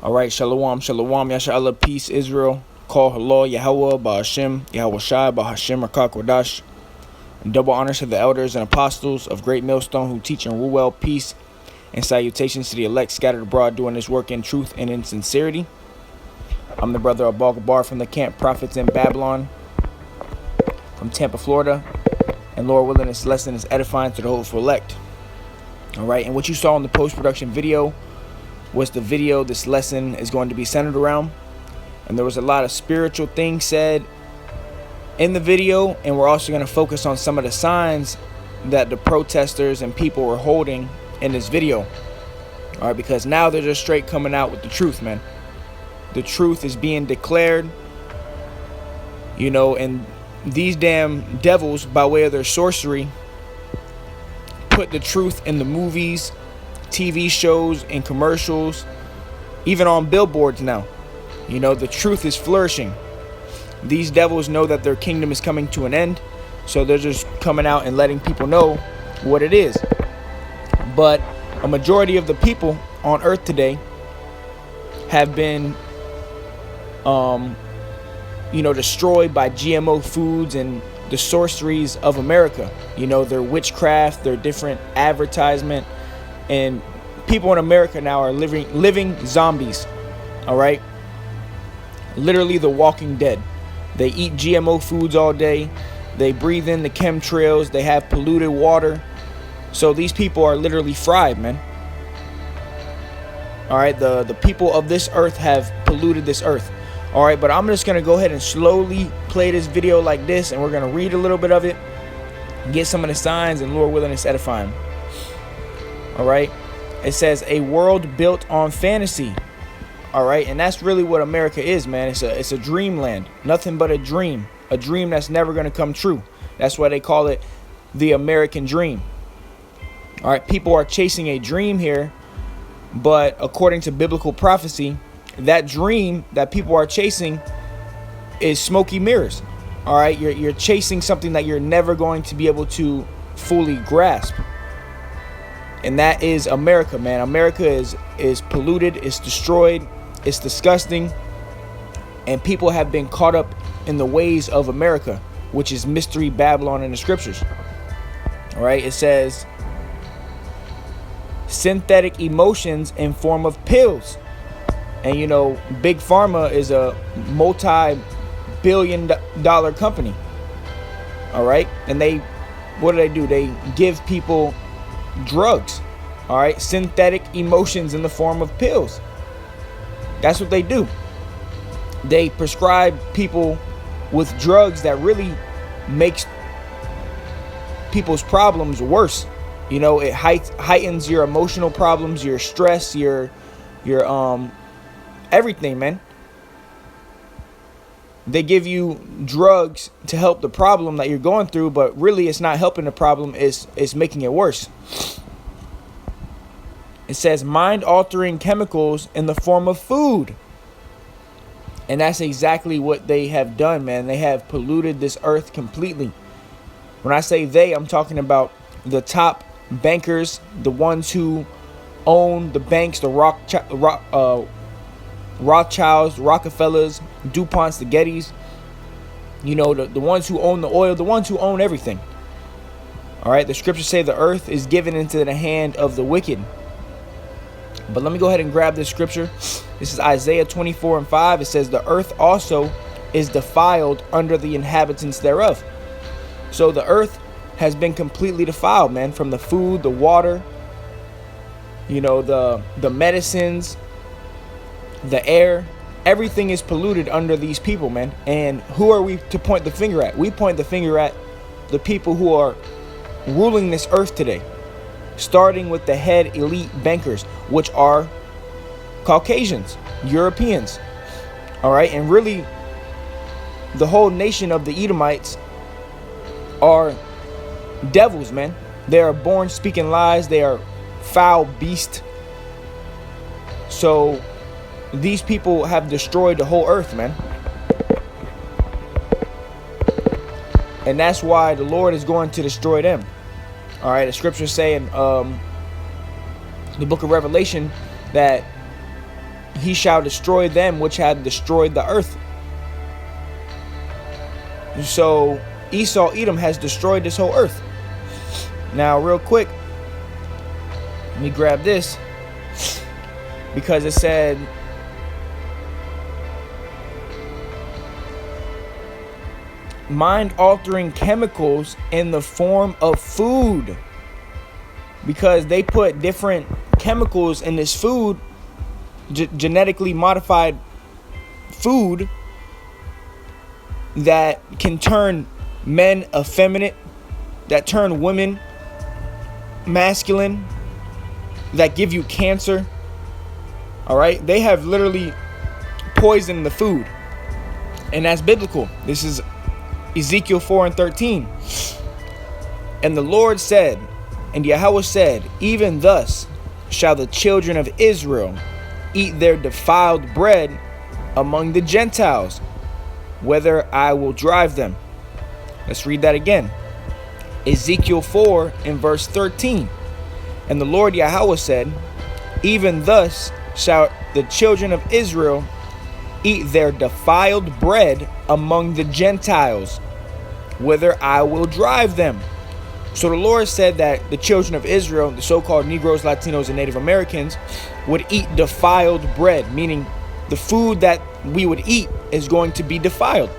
All right, shalom, shalom, yasha peace, Israel. Call halal, Yahweh, Ba'ashem, Yahweh Shai, Ba'Hashem, Rakakwadash. And double honors to the elders and apostles of Great Millstone who teach and rule well, peace, and salutations to the elect scattered abroad doing this work in truth and in sincerity. I'm the brother of Gabar from the Camp Prophets in Babylon, from Tampa, Florida. And Lord willing, this lesson is edifying to the hopeful elect. All right, and what you saw in the post-production video was the video this lesson is going to be centered around. And there was a lot of spiritual things said in the video, and we're also going to focus on some of the signs that the protesters and people were holding in this video. All right, because now they're just straight coming out with the truth, man. The truth is being declared, you know, and these damn devils, by way of their sorcery, put the truth in the movies, TV shows, and commercials, even on billboards now. You know, the truth is flourishing. These devils know that their kingdom is coming to an end, so they're just coming out and letting people know what it is. But a majority of the people on earth today have been destroyed by GMO foods and the sorceries of America. You know, their witchcraft, their different advertisement, and people in America now are living zombies. All right, literally the walking dead. They eat GMO foods all day. They breathe in the chemtrails. They have polluted water. So these people are literally fried, man. All right, the people of this earth have polluted this earth. All right, but I'm just going to go ahead and slowly play this video like this, and we're going to read a little bit of it, get some of the signs, and Lord willing, it's edifying. All right, it says a world built on fantasy. All right, and that's really what America is, man. It's a dreamland, nothing but a dream that's never going to come true. That's why they call it the American dream. All right, people are chasing a dream here, but according to biblical prophecy, that dream that people are chasing is smoky mirrors. All right, you're chasing something that you're never going to be able to fully grasp, and that is America, man. America is polluted, it's destroyed, it's disgusting, and people have been caught up in the ways of America, which is mystery Babylon in the scriptures. All right, it says synthetic emotions in form of pills. And you know, Big Pharma is a multi-billion-dollar company. All right, and what do? They give people drugs. All right, synthetic emotions in the form of pills. That's what they do. They prescribe people with drugs that really makes people's problems worse. You know, it heightens your emotional problems, your stress, your everything, man. They give you drugs to help the problem that you're going through, but really it's not helping the problem, it's making it worse. It says mind-altering chemicals in the form of food. And that's exactly what they have done, man. They have polluted this earth completely. When I say they, I'm talking about the top bankers, the ones who own the banks, the Rothschilds, Rockefellers, DuPonts, the Gettys, you know, the ones who own the oil, the ones who own everything. All right, the scriptures say the earth is given into the hand of the wicked. But let me go ahead and grab this scripture. This is Isaiah 24:5. It says the earth also is defiled under the inhabitants thereof. So the earth has been completely defiled, man, from the food, the water, you know, the medicines, the air. Everything is polluted under these people, man. And who are we to point the finger at? We point the finger at the people who are ruling this earth today, starting with the head elite bankers, which are Caucasians, Europeans. All right, and really the whole nation of the Edomites are devils, man. They are born speaking lies. They are foul beasts. So these people have destroyed the whole earth, man. And that's why the Lord is going to destroy them. All right, the scriptures say in the book of Revelation that he shall destroy them which had destroyed the earth. So Esau, Edom, has destroyed this whole earth. Now, real quick, let me grab this, because it said, mind-altering chemicals in the form of food, because they put different chemicals in this food, genetically modified food, that can turn men effeminate, that turn women masculine, that give you cancer. All right, they have literally poisoned the food, and that's biblical. This is Ezekiel 4:13. And the Lord said, and Yahweh said, even thus shall the children of Israel eat their defiled bread among the Gentiles, whether I will drive them. Let's read that again. Ezekiel 4 in verse 13. And the Lord Yahweh said, even thus shall the children of Israel eat their defiled bread among the Gentiles, whither I will drive them. So the Lord said that the children of Israel, the so-called Negroes, Latinos, and Native Americans, would eat defiled bread, meaning the food that we would eat is going to be defiled.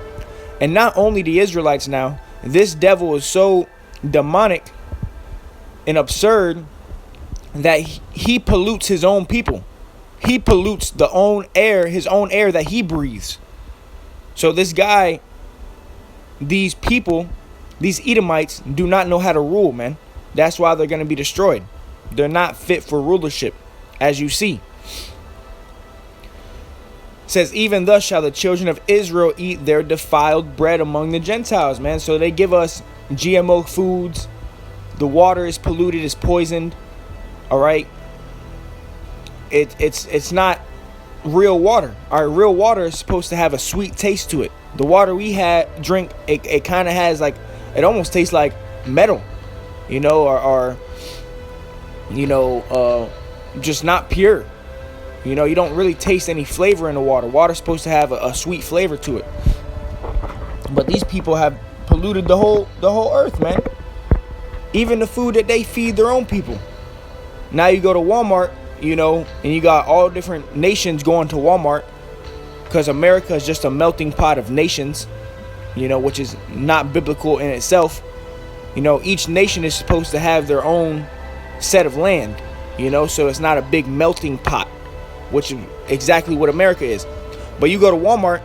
And not only the Israelites now, this devil is so demonic and absurd that he pollutes his own people. He pollutes his own air that he breathes. So this guy, these people, these Edomites do not know how to rule, man. That's why they're going to be destroyed. They're not fit for rulership, as you see. It says, even thus shall the children of Israel eat their defiled bread among the Gentiles, man. So they give us GMO foods. The water is polluted, is poisoned. All right. It's not real water. Our real water is supposed to have a sweet taste to it. The water we drink, it kind of has like, it almost tastes like metal, you know, or you know, just not pure. You know, you don't really taste any flavor in the water. Water's supposed to have a sweet flavor to it. But these people have polluted the whole earth, man. Even the food that they feed their own people. Now you go to Walmart, you know, and you got all different nations going to Walmart, because America is just a melting pot of nations, you know, which is not biblical in itself. You know, each nation is supposed to have their own set of land, you know, so it's not a big melting pot, which is exactly what America is. But you go to Walmart,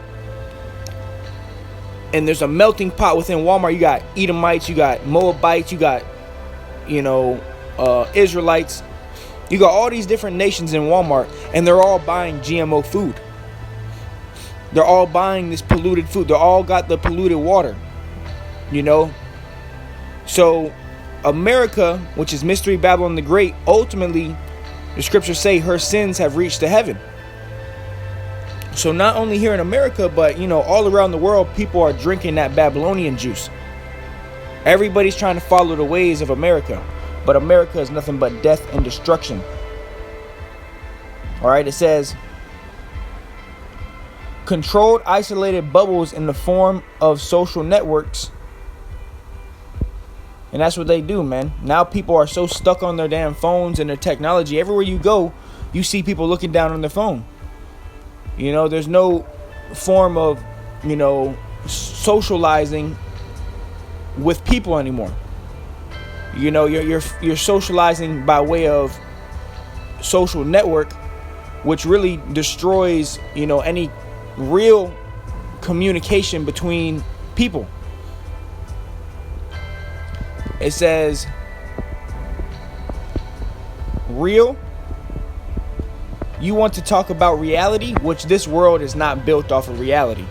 and there's a melting pot within Walmart. You got Edomites, you got Moabites, you got, you know, Israelites. You got all these different nations in Walmart, and they're all buying GMO food. They're all buying this polluted food. They all got the polluted water, you know. So America, which is Mystery Babylon the Great, ultimately, the scriptures say her sins have reached to heaven. So not only here in America, but, you know, all around the world, people are drinking that Babylonian juice. Everybody's trying to follow the ways of America. But America is nothing but death and destruction. All right, it says, controlled, isolated bubbles in the form of social networks. And that's what they do, man. Now people are so stuck on their damn phones and their technology. Everywhere you go, you see people looking down on their phone. You know, there's no form of, you know, socializing with people anymore. You know, you're socializing by way of social network, which really destroys, you know, any real communication between people. It says, real. You want to talk about reality, which this world is not built off of reality.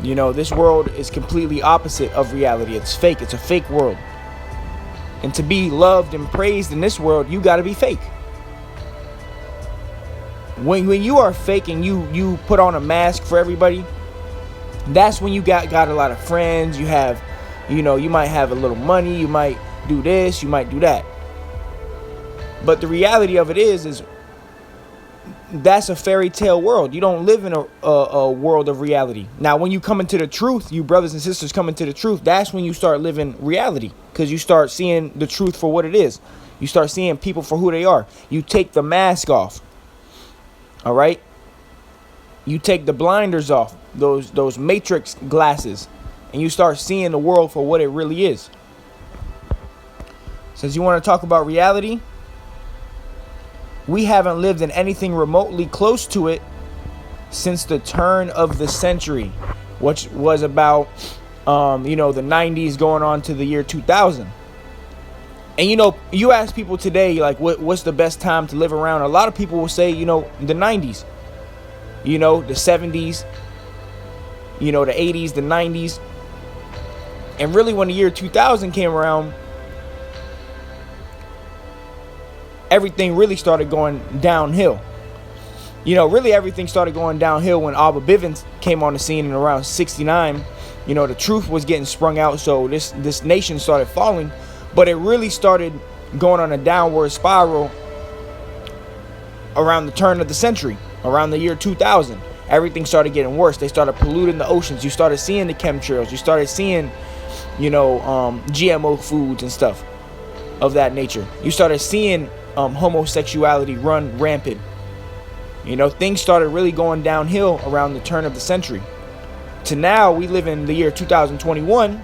You know, this world is completely opposite of reality. It's fake. It's a fake world. And to be loved and praised in this world, you got to be fake. When you are fake and you put on a mask for everybody, that's when you got a lot of friends. You have, you know, you might have a little money. You might do this. You might do that. But the reality of it is that's a fairy tale world. You don't live in a world of reality. Now, when you come into the truth, you brothers and sisters come into the truth, that's when you start living reality, because you start seeing the truth for what it is. You start seeing people for who they are. You take the mask off. All right? You take the blinders off, those matrix glasses, and you start seeing the world for what it really is. Since you want to talk about reality, we haven't lived in anything remotely close to it since the turn of the century, which was about, the 90s going on to the year 2000. And, you ask people today, like, what's the best time to live around? A lot of people will say, the 90s, the 70s, the 80s, the 90s. And really, when the year 2000 came around, everything really started going downhill. Really everything started going downhill when Abba Bivens came on the scene in around 69. The truth was getting sprung out, so this nation started falling. But it really started going on a downward spiral around the turn of the century, around the year 2000. Everything started getting worse. They started polluting the oceans. You started seeing the chemtrails. You started seeing, GMO foods and stuff of that nature. You started seeing homosexuality run rampant. Things started really going downhill around the turn of the century. To now, we live in the year 2021,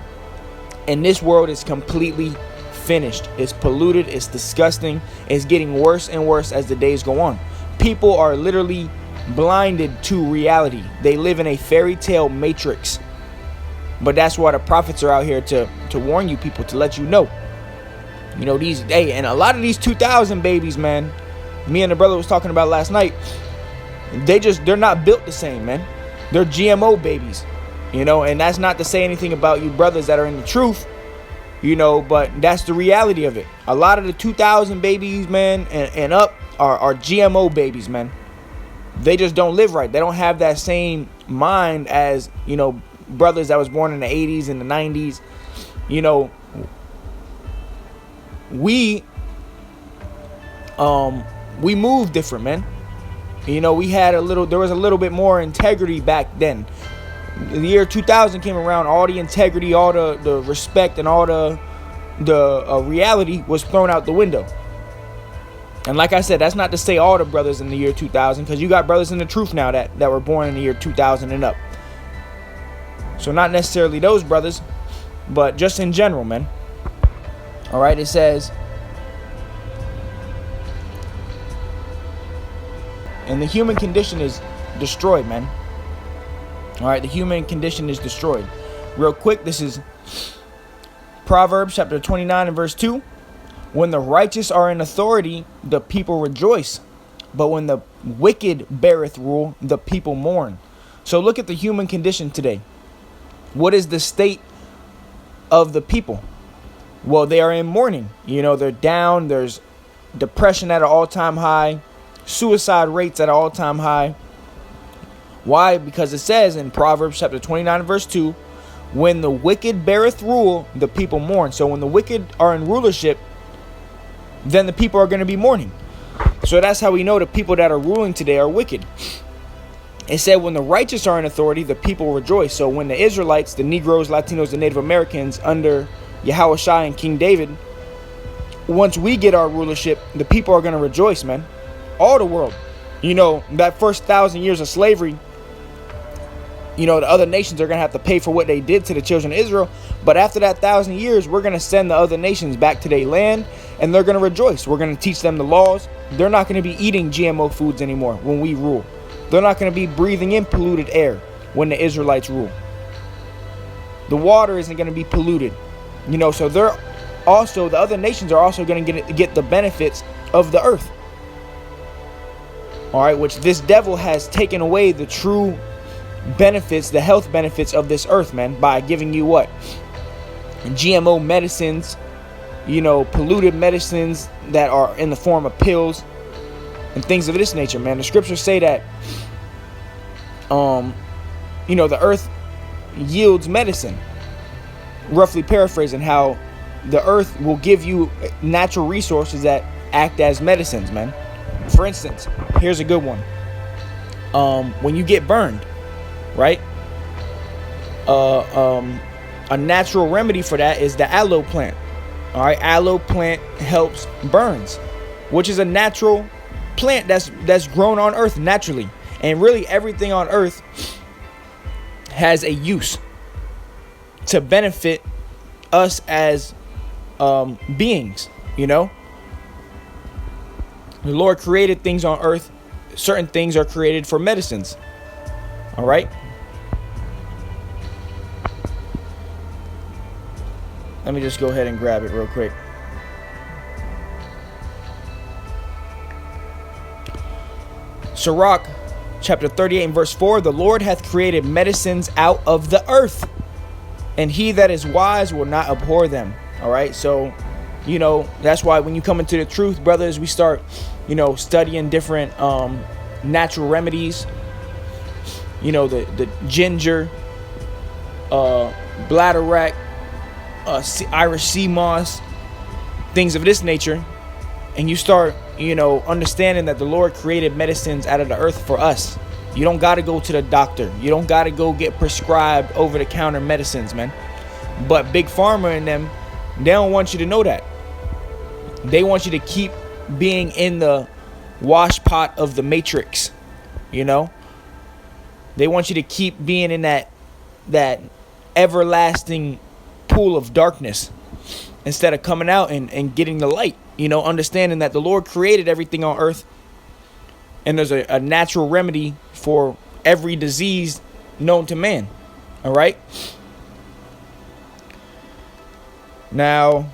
and this world is completely finished. It's polluted. It's disgusting. It's getting worse and worse as the days go on. People are literally blinded to reality. They live in a fairy tale matrix. But that's why the prophets are out here to warn you people, to let you know. And a lot of these 2000 babies, man, me and the brother was talking about last night, they're not built the same, man. They're GMO babies, and that's not to say anything about you brothers that are in the truth, but that's the reality of it. A lot of the 2000 babies, man, and up are GMO babies, man. They just don't live right. They don't have that same mind as, brothers that was born in the 80s and the 90s. We moved different, man. There was a little bit more integrity back then. The year 2000 came around, all the integrity, all the respect, and all the reality was thrown out the window. And like I said, that's not to say all the brothers in the year 2000, because you got brothers in the truth now that were born in the year 2000 and up. So not necessarily those brothers, but just in general, man. All right, it says, and the human condition is destroyed, man. All right, the human condition is destroyed. Real quick, this is Proverbs chapter 29 and verse 2. When the righteous are in authority, the people rejoice. But when the wicked beareth rule, the people mourn. So look at the human condition today. What is the state of the people? Well, they are in mourning. They're down. There's depression at an all-time high. Suicide rates at an all-time high. Why? Because it says in Proverbs chapter 29 verse 2, when the wicked beareth rule, the people mourn. So when the wicked are in rulership, then the people are going to be mourning. So that's how we know the people that are ruling today are wicked. It said when the righteous are in authority, the people rejoice. So when the Israelites, the Negroes, Latinos, and Native Americans under Yahushua and King David, once we get our rulership, the people are going to rejoice, man. All the world. That first 1,000 years of slavery, the other nations are going to have to pay for what they did to the children of Israel. But after that 1,000 years, we're going to send the other nations back to their land, and they're going to rejoice. We're going to teach them the laws. They're not going to be eating GMO foods anymore when we rule. They're not going to be breathing in polluted air when the Israelites rule. The water isn't going to be polluted. So the other nations are also going to get the benefits of the earth. All right, which this devil has taken away the true benefits, the health benefits of this earth, man, by giving you what? GMO medicines, polluted medicines that are in the form of pills and things of this nature, man. The scriptures say that, the earth yields medicine. Roughly paraphrasing, how the earth will give you natural resources that act as medicines, man. For instance, here's a good one. When you get burned, right? A natural remedy for that is the aloe plant. All right, aloe plant helps burns, which is a natural plant that's grown on earth naturally. And really everything on earth has a use to benefit us as beings, you know. The Lord created things on earth. Certain things are created for medicines. All right. Let me just go ahead and grab it real quick. Sirach chapter 38 and verse 4, the Lord hath created medicines out of the earth, and he that is wise will not abhor them. All right. So, you know, that's why when you come into the truth, brothers, we start, you know, studying different natural remedies. You know, the ginger, bladderwrack, Irish sea moss, things of this nature. And you start, you know, understanding that the Lord created medicines out of the earth for us. You don't got to go to the doctor. You don't got to go get prescribed over-the-counter medicines, man. But Big Pharma and them, they don't want you to know that. They want you to keep being in the wash pot of the matrix, you know. They want you to keep being in that everlasting pool of darkness instead of coming out and getting the light, you know, understanding that the Lord created everything on earth, and there's a natural remedy for every disease known to man. All right. Now,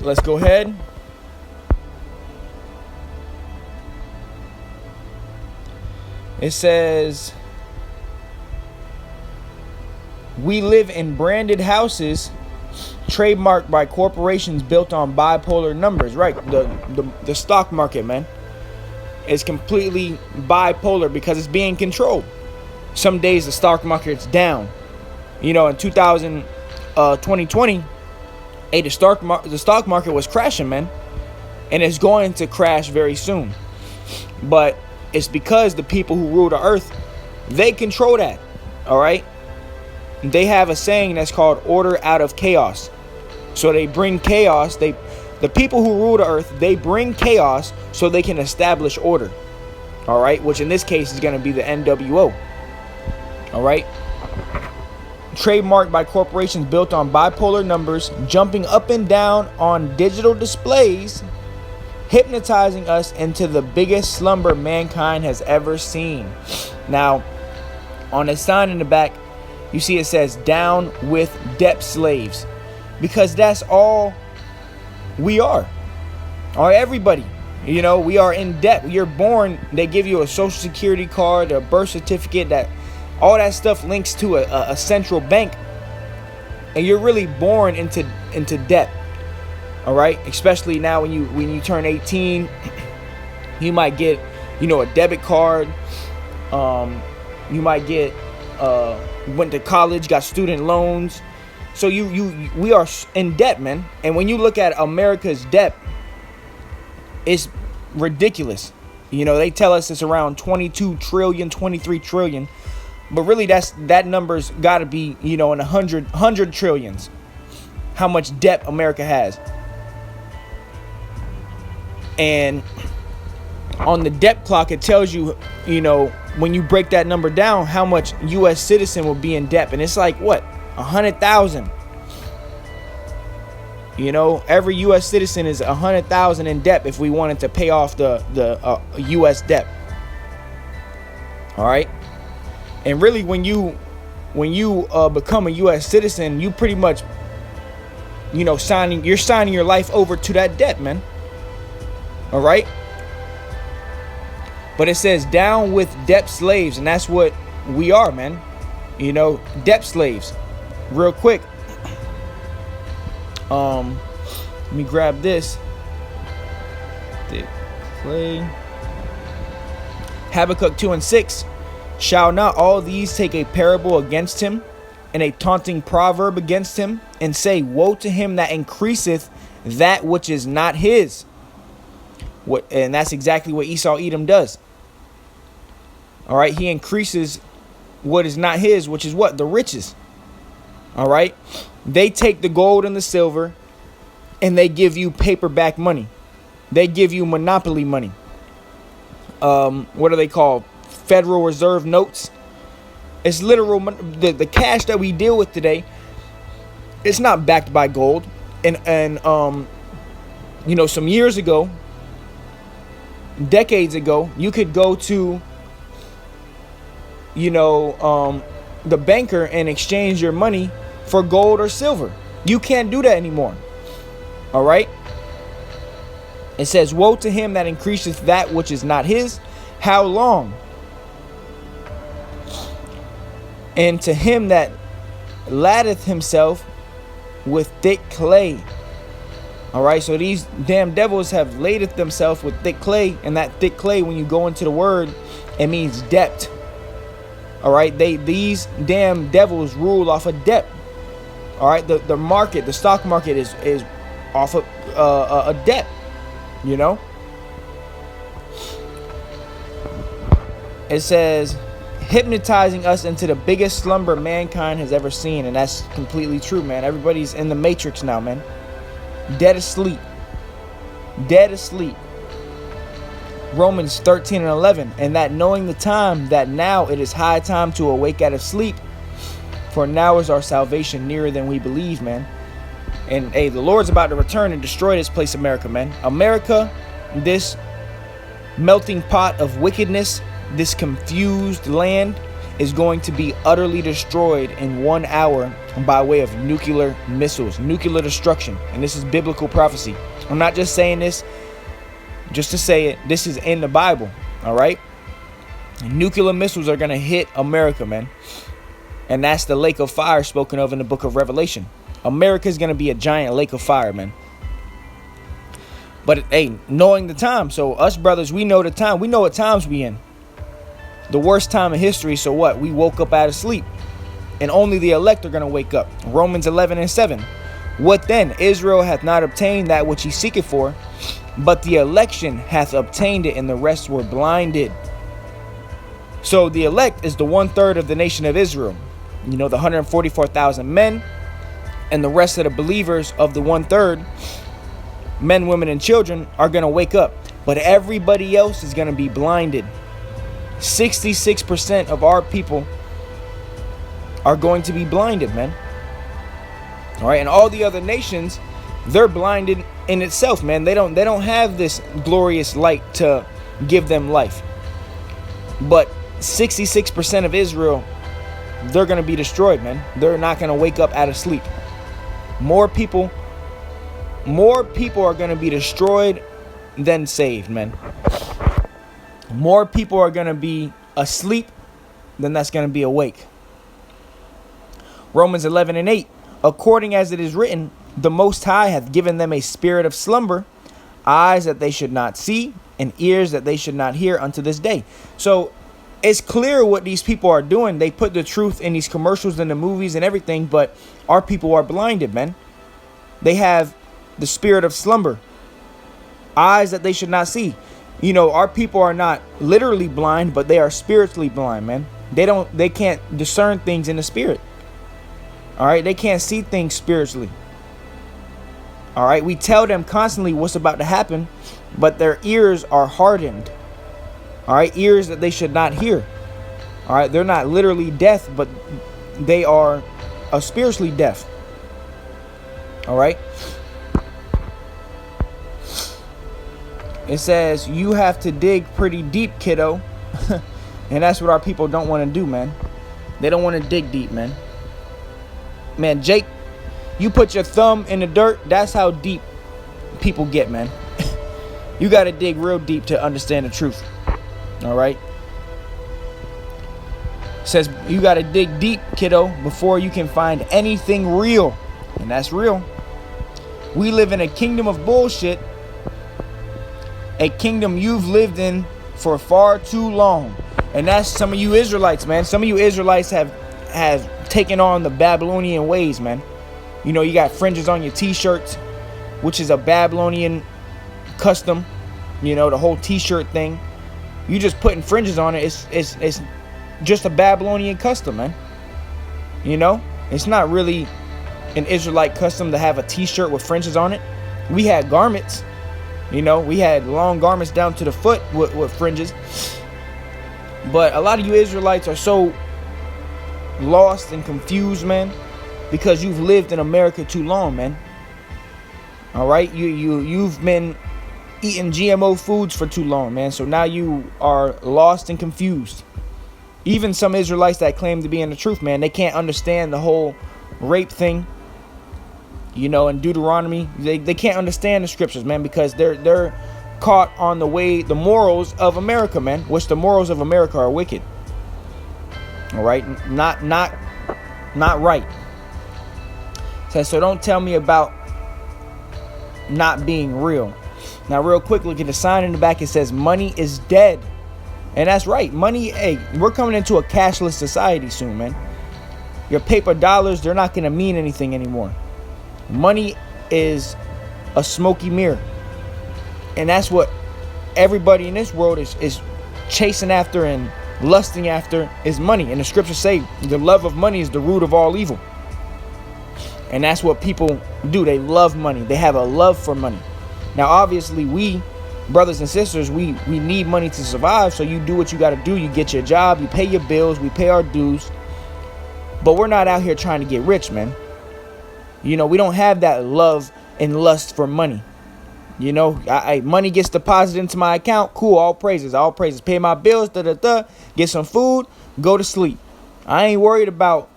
let's go ahead. It says, we live in branded houses trademarked by corporations built on bipolar numbers. Right. The stock market, man, is completely bipolar because it's being controlled. Some days the stock market's down. You know, in 2020, the stock market was crashing, man. And it's going to crash very soon. But it's because the people who rule the earth, they control that. All right. They have a saying that's called order out of chaos. So they bring chaos. The people who rule the earth, they bring chaos so they can establish order. All right. Which in this case is going to be the NWO. All right. Trademarked by corporations built on bipolar numbers, jumping up and down on digital displays, hypnotizing us into the biggest slumber mankind has ever seen. Now, on the sign in the back, you see it says down with debt slaves, because that's all we are. Or everybody, you know, we are in debt. You're born, they give you a social security card, a birth certificate, that all that stuff links to a central bank, and you're really born into debt. All right, especially now when you turn 18, you might get, you know, a debit card. You might get went to college, got student loans. So we are in debt, man. And when you look at America's debt, it's ridiculous. You know, they tell us it's around 22 trillion, 23 trillion. But really, that number's got to be, you know, in 100 trillions. How much debt America has. And on the debt clock, it tells you, you know, when you break that number down, how much U.S. citizen will be in debt. And it's like, what, 100,000. You know, every U.S. citizen is 100,000 in debt if we wanted to pay off the U.S. debt. All right. And really, when you become a U.S. citizen, you pretty much, you know, signing your life over to that debt, man. All right. But it says down with debt slaves, and that's what we are, man. You know, debt slaves. Real quick. Let me grab this. Thick clay. Habakkuk 2:6. Shall not all these take a parable against him, and a taunting proverb against him, and say, woe to him that increaseth that which is not his, And that's exactly what Esau Edom does. All right, he increases what is not his, which is what? The riches. All right, they take the gold and the silver and they give you paperback money. They give you monopoly money. What are they called? Federal Reserve notes. It's literal. The cash that we deal with today, it's not backed by gold. And some years ago, decades ago, you could go to the banker and exchange your money for gold or silver. You can't do that anymore. All right. It says, woe to him that increaseth that which is not his. How long? And to him that laddeth himself with thick clay. All right. So these damn devils have ladeth themselves with thick clay. And that thick clay, when you go into the word, it means debt. All right. These damn devils rule off of debt. All right. The market, the stock market is off of a debt. It says, hypnotizing us into the biggest slumber mankind has ever seen. And that's completely true, man. Everybody's in the matrix now, man. Dead asleep. Dead asleep. Romans 13:11. And that knowing the time, that now it is high time to awake out of sleep. For now is our salvation nearer than we believe, man. And hey, the Lord's about to return and destroy this place, America, man. America, this melting pot of wickedness, this confused land is going to be utterly destroyed in 1 hour by way of nuclear missiles, nuclear destruction. And this is biblical prophecy. I'm not just saying this just to say it. This is in the Bible, all right? Nuclear missiles are going to hit America, man. And that's the lake of fire spoken of in the book of Revelation. America is going to be a giant lake of fire, man. But hey, knowing the time. So us brothers, we know the time. We know what times we in. The worst time in history. So what? We woke up out of sleep. And only the elect are going to wake up. Romans 11:7. What then? Israel hath not obtained that which he seeketh for, but the election hath obtained it, and the rest were blinded. So the elect is the 1/3 of the nation of Israel. The 144,000 men. And the rest of the believers of the 1/3, men, women, and children, are going to wake up. But everybody else is going to be blinded. 66% of our people are going to be blinded, man. All right. And all the other nations, they're blinded in itself, man. They don't have this glorious light to give them life. But 66% of Israel, they're going to be destroyed, man. They're not going to wake up out of sleep. More people are going to be destroyed than saved, man. More people are going to be asleep than that's going to be awake. Romans 11:8. According as it is written, the Most High hath given them a spirit of slumber, eyes that they should not see, and ears that they should not hear unto this day. So it's clear what these people are doing. They put the truth in these commercials and the movies and everything, but our people are blinded, man. They have the spirit of slumber, eyes that they should not see. Our people are not literally blind, but they are spiritually blind, man. They can't discern things in the spirit. All right. They can't see things spiritually. All right. We tell them constantly what's about to happen, but their ears are hardened. All right. Ears that they should not hear. All right. They're not literally deaf, but they are spiritually deaf. All right. It says you have to dig pretty deep, kiddo. And that's what our people don't want to do, man. They don't want to dig deep, man. Man, Jake, you put your thumb in the dirt. That's how deep people get, man. You got to dig real deep to understand the truth. All right. It says you got to dig deep, kiddo, before you can find anything real. And that's real. We live in a kingdom of bullshit. A kingdom you've lived in for far too long. And that's some of you Israelites, man. Some of you Israelites have taken on the Babylonian ways, man. You got fringes on your t-shirts, which is a Babylonian custom. You know, the whole t-shirt thing. You just putting fringes on it. It's just a Babylonian custom, man. You know, it's not really an Israelite custom to have a t-shirt with fringes on it. We had garments. You know, we had long garments down to the foot with fringes. But a lot of you Israelites are so lost and confused, man, because you've lived in America too long, man. All right, you've been eating GMO foods for too long, man. So now you are lost and confused. Even some Israelites that claim to be in the truth, man, they can't understand the whole rape thing. You know, in Deuteronomy, they can't understand the scriptures, man, because they're caught on the morals of America, man, which the morals of America are wicked. All right, not right. So don't tell me about not being real. Now, real quick, look at the sign in the back. It says money is dead. And that's right. Money, hey, we're coming into a cashless society soon, man. Your paper dollars, they're not going to mean anything anymore. Money is a smoky mirror. And that's what everybody in this world is chasing after and lusting after is money. And the scriptures say the love of money is the root of all evil. And that's what people do. They love money. They have a love for money. Now, obviously, we, brothers and sisters, we need money to survive. So you do what you got to do. You get your job. You pay your bills. We pay our dues. But we're not out here trying to get rich, man. You know, we don't have that love and lust for money. You know, money gets deposited into my account. Cool. All praises. All praises. Pay my bills. Get some food. Go to sleep. I ain't worried about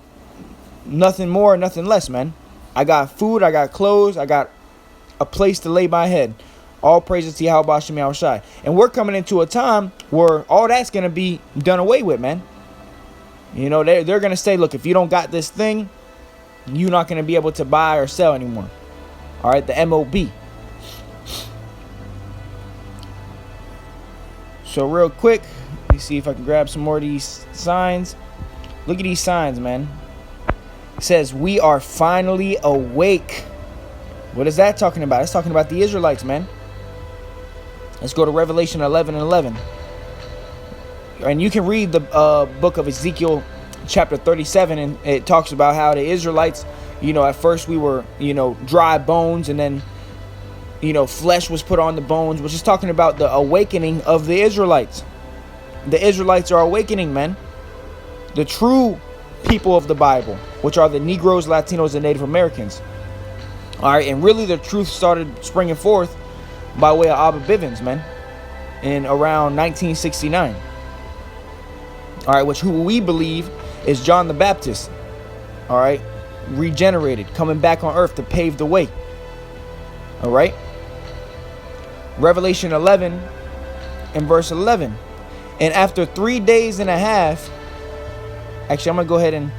nothing more, nothing less, man. I got food. I got clothes. I got a place to lay my head. All praises to Yahweh Shem Yahushai. And we're coming into a time where all that's going to be done away with, man. You know, they're going to say, look, if you don't got this thing, you're not going to be able to buy or sell anymore. All right, the MOB. So real quick, let me see if I can grab some more of these signs. Look at these signs, man. It says, we are finally awake. What is that talking about? It's talking about the Israelites, man. Let's go to Revelation 11:11. And you can read the book of Ezekiel chapter 37, and it talks about how the Israelites, you know, at first we were, you know, dry bones, and then, you know, flesh was put on the bones, which is talking about the awakening of the Israelites. The Israelites are awakening, man. The true people of the Bible, which are the Negroes, Latinos, and Native Americans. All right, and really the truth started springing forth by way of Abba Bivens, man, in around 1969. All right, who we believe is John the Baptist. All right, regenerated, coming back on earth to pave the way. All right. Revelation 11 and verse 11. And after 3 days and a half, actually, I'm going to go ahead and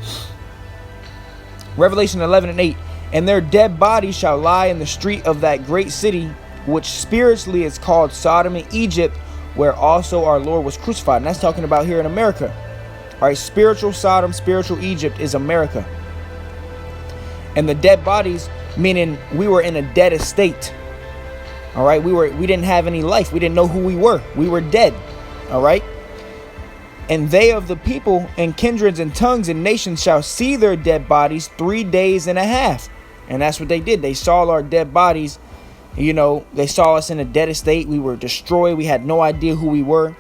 Revelation 11:8. And their dead bodies shall lie in the street of that great city, which spiritually is called Sodom and Egypt, where also our Lord was crucified. And that's talking about here in America. All right, spiritual Sodom, spiritual Egypt is America. And the dead bodies, meaning we were in a dead estate. All right, we didn't have any life. We didn't know who we were. We were dead. All right. And they of the people and kindreds and tongues and nations shall see their dead bodies 3 days and a half. And that's what they did. They saw our dead bodies. You know, they saw us in a dead estate. We were destroyed. We had no idea who we were.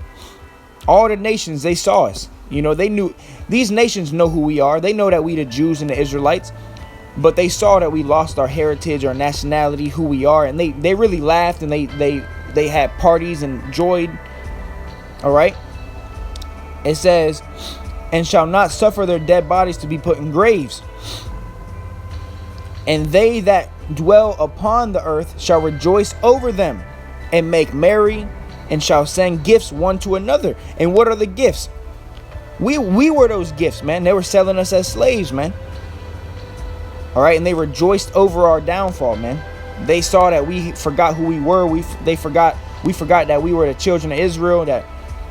All the nations, they saw us. You know, they knew, these nations know who we are. They know that we the Jews and the Israelites. But they saw that we lost our heritage, our nationality, who we are. And they really laughed, and they had parties and joyed. All right. It says, and shall not suffer their dead bodies to be put in graves. And they that dwell upon the earth shall rejoice over them and make merry, and shall send gifts one to another. And what are the gifts? We were those gifts, man. They were selling us as slaves, man. All right, and they rejoiced over our downfall, man. They saw that we forgot who we were. We forgot that we were the children of Israel, that,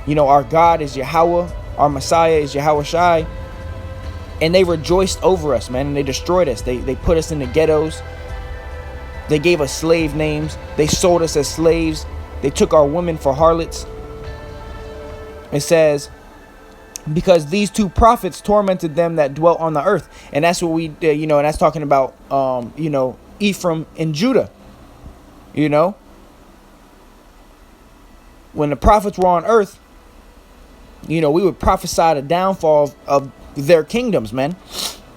you know, our God is Yahweh, our Messiah is Yahweh Shai. And they rejoiced over us, man, and they destroyed us. They put us in the ghettos. They gave us slave names. They sold us as slaves. They took our women for harlots. It says, because these two prophets tormented them that dwelt on the earth. And that's what we, and that's talking about, Ephraim and Judah. When the prophets were on earth, we would prophesy the downfall of their kingdoms, man.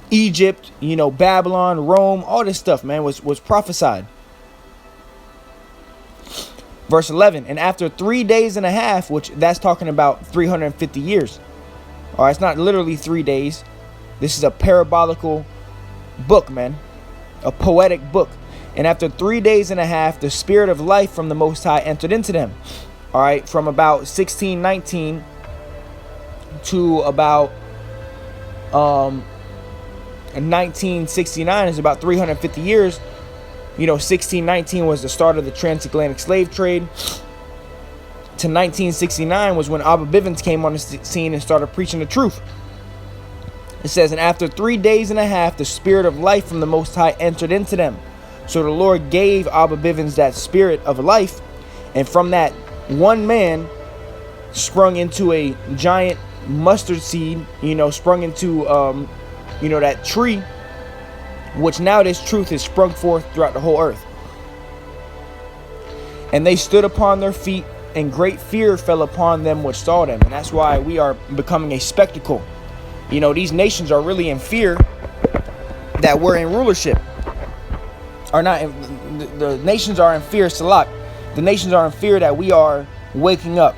Egypt, Babylon, Rome, all this stuff, man, was prophesied. Verse 11, and after 3 days and a half, which that's talking about 350 years. All right, it's not literally 3 days. This is a parabolical book, man. A poetic book. And after 3 days and a half, the spirit of life from the Most High entered into them. All right, from about 1619 to about 1969 is about 350 years. 1619 was the start of the transatlantic slave trade. To 1969 was when Abba Bivens came on the scene and started preaching the truth. It says, and after 3 days and a half, the spirit of life from the Most High entered into them. So the Lord gave Abba Bivens that spirit of life. And from that one man sprung into a giant mustard seed, sprung into, that tree, which now this truth is sprung forth throughout the whole earth. And they stood upon their feet, and great fear fell upon them which saw them. And that's why we are becoming a spectacle. These nations are really in fear that we're in rulership. The nations are in fear, Salat. The nations are in fear that we are waking up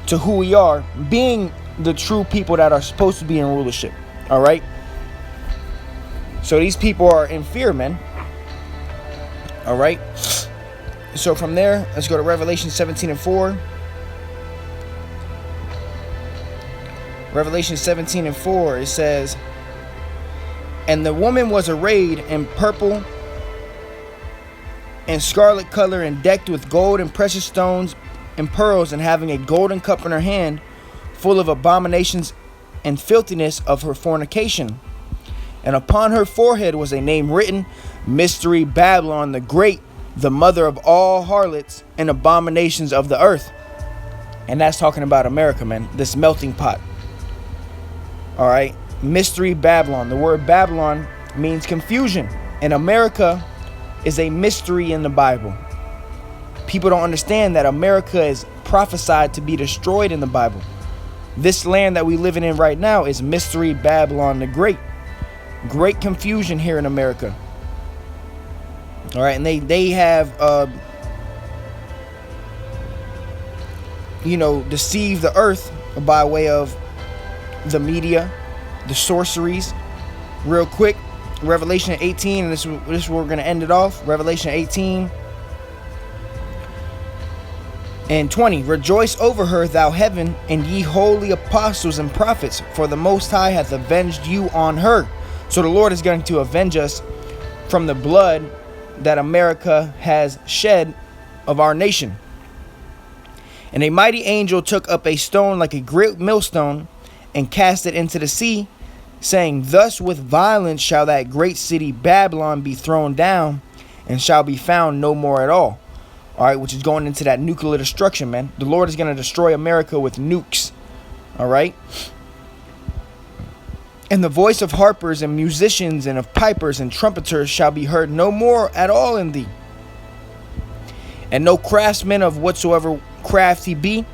to who we are, being the true people that are supposed to be in rulership. All right? So these people are in fear, man. All right? So from there, let's go to Revelation 17:4. Revelation 17:4, it says, and the woman was arrayed in purple and scarlet color, and decked with gold and precious stones and pearls, and having a golden cup in her hand, full of abominations and filthiness of her fornication. And upon her forehead was a name written, Mystery Babylon the Great, the mother of all harlots and abominations of the earth. And that's talking about America, man. This melting pot. All right. Mystery Babylon. The word Babylon means confusion. And America is a mystery in the Bible. People don't understand that America is prophesied to be destroyed in the Bible. This land that we live in right now is Mystery Babylon the Great. Great confusion here in America. All right, and they have deceived the earth by way of the media, the sorceries. Real quick, Revelation 18, and this is where we're going to end it off. Revelation 18 and 20. Rejoice over her, thou heaven, and ye holy apostles and prophets, for the Most High hath avenged you on her. So the Lord is going to avenge us from the blood that America has shed of our nation. And a mighty angel took up a stone like a great millstone, and cast it into the sea, saying, thus with violence shall that great city Babylon be thrown down, and shall be found no more at all. All right, which is going into that nuclear destruction, man. The Lord is going to destroy America with nukes. All right. And the voice of harpers and musicians and of pipers and trumpeters shall be heard no more at all in thee. And no craftsman of whatsoever craft he be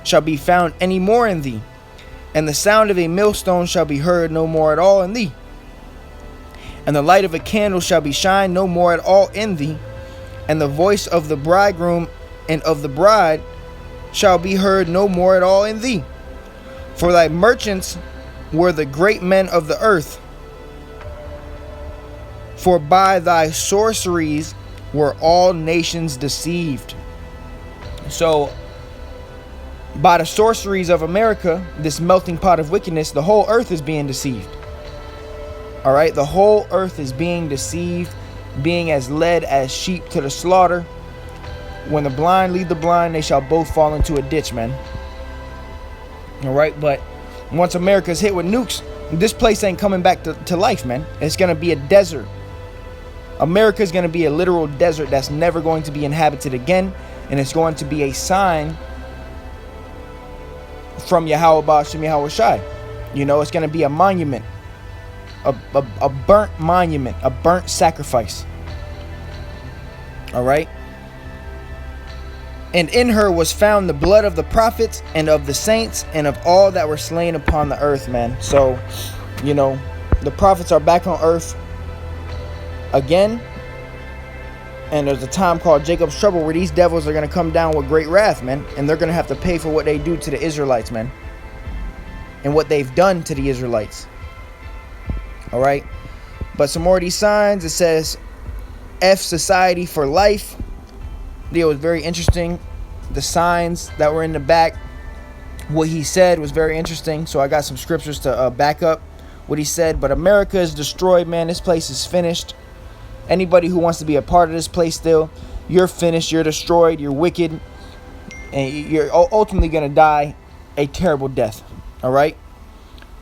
shall be found any more in thee. And the sound of a millstone shall be heard no more at all in thee. And the light of a candle shall be shined no more at all in thee. And the voice of the bridegroom and of the bride shall be heard no more at all in thee. For thy merchants were the great men of the earth. For by thy sorceries were all nations deceived. So, by the sorceries of America, this melting pot of wickedness, the whole earth is being deceived. All right, the whole earth is being deceived, being as led as sheep to the slaughter. When the blind lead the blind, they shall both fall into a ditch, man. All right, but once America's hit with nukes, this place ain't coming back to life, man. It's going to be a desert. America's going to be a literal desert that's never going to be inhabited again. And it's going to be a sign from Yahweh Ba'ashem Yahweh Shai. You know, it's going to be a monument, a burnt monument, a burnt sacrifice. All right. And in her was found the blood of the prophets and of the saints and of all that were slain upon the earth, man. So, you know, the prophets are back on earth again. And there's a time called Jacob's trouble where these devils are going to come down with great wrath, man. And they're going to have to pay for what they do to the Israelites, man. And what they've done to the Israelites. All right. But some more of these signs. It says F Society for Life. It was very interesting. The signs that were in the back, what he said was very interesting. So I got some scriptures to back up what he said. But America is destroyed, man. This place is finished. Anybody who wants to be a part of this place still, you're finished. You're destroyed. You're wicked. And you're ultimately going to die a terrible death. All right?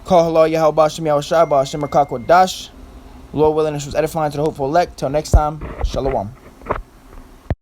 Call halal Yahweh Ba'ashem Yahweh Shai Ba'ashem Rakak Wadash. Lord willing, this was edifying to the hopeful elect. Till next time, Shalom.